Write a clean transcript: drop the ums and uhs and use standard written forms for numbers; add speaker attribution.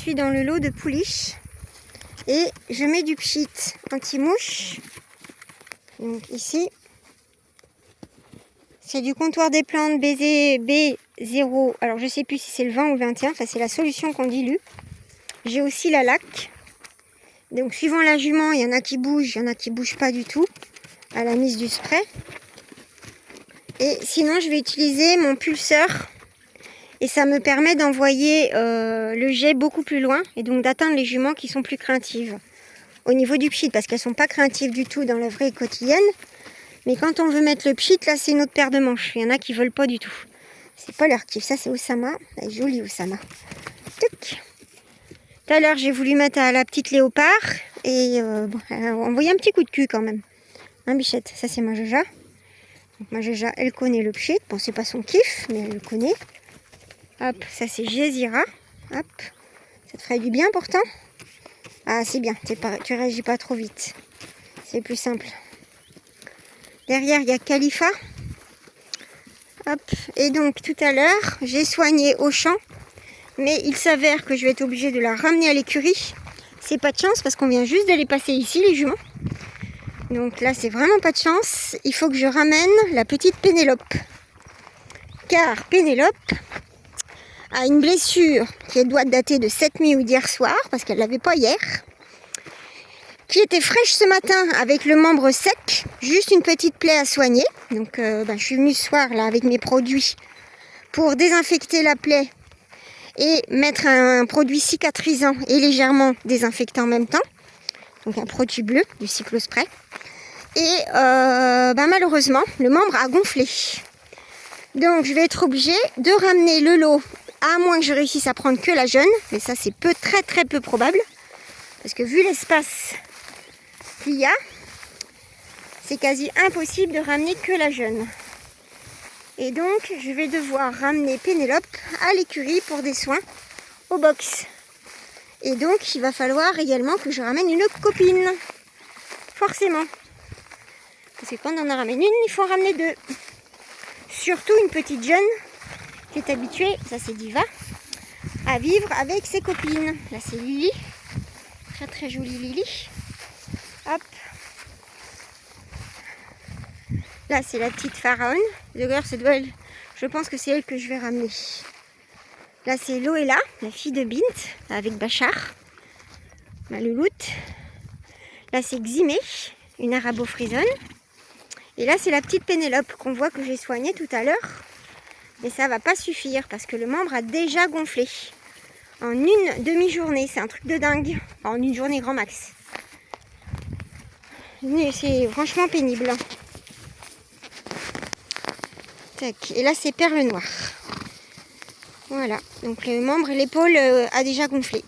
Speaker 1: suis dans le lot de pouliches et je mets du pchit anti-mouche. Donc ici, c'est du comptoir des plantes B0. Alors je sais plus si c'est le 20 ou le 21, enfin c'est la solution qu'on dilue. J'ai aussi la laque. Donc suivant la jument, il y en a qui bougent, il y en a qui bougent pas du tout à la mise du spray. Et sinon je vais utiliser mon pulseur. Et ça me permet d'envoyer le jet beaucoup plus loin et donc d'atteindre les juments qui sont plus craintives. Au niveau du pchit, parce qu'elles ne sont pas craintives du tout dans la vraie quotidienne. Mais quand on veut mettre le pchit, là c'est une autre paire de manches. Il y en a qui ne veulent pas du tout. C'est pas leur kiff. Ça c'est Oussama. Elle est jolie Oussama. Tuc. Tout à l'heure j'ai voulu mettre à la petite léopard. Et bon, elle a envoyé un petit coup de cul quand même. Hein Bichette, ça c'est ma Jaja. Donc ma Jaja, elle connaît le pchit. Bon c'est pas son kiff, mais elle le connaît. Hop, ça c'est Gézira. Hop, ça te ferait du bien pourtant. Ah c'est bien, tu réagis pas trop vite. C'est plus simple. Derrière il y a Khalifa. Hop, et donc tout à l'heure j'ai soigné au champ. Mais il s'avère que je vais être obligée de la ramener à l'écurie. C'est pas de chance parce qu'on vient juste de les passer ici les juments. Donc là c'est vraiment pas de chance. Il faut que je ramène la petite Pénélope. Car Pénélope a une blessure qui doit dater de cette nuit ou d'hier soir, parce qu'elle ne l'avait pas hier, qui était fraîche ce matin avec le membre sec, juste une petite plaie à soigner. Donc je suis venue ce soir là avec mes produits pour désinfecter la plaie et mettre un produit cicatrisant et légèrement désinfectant en même temps. Donc un produit bleu, du cyclospray. Et malheureusement, le membre a gonflé. Donc je vais être obligée de ramener le lot, à moins que je réussisse à prendre que la jeune, mais ça c'est très très peu probable, parce que vu l'espace qu'il y a, c'est quasi impossible de ramener que la jeune. Et donc je vais devoir ramener Pénélope à l'écurie pour des soins au box. Et donc il va falloir également que je ramène une copine, forcément. Parce que quand on en ramène une, il faut en ramener deux. Surtout une petite jeune qui est habituée, ça c'est Diva, à vivre avec ses copines. Là c'est Lily, très très jolie Lily. Hop. Là c'est la petite Pharaon. D'ailleurs je pense que c'est elle que je vais ramener. Là c'est Loella, la fille de Bint, avec Bachar, ma louloute. Là c'est Ximé, une arabo-frisonne. Et là c'est la petite Pénélope qu'on voit que j'ai soignée tout à l'heure. Mais ça va pas suffire parce que le membre a déjà gonflé. En une demi-journée, c'est un truc de dingue. Enfin, en une journée grand max. C'est franchement pénible. Tac. Et là c'est perle noire. Voilà, donc le membre, l'épaule a déjà gonflé.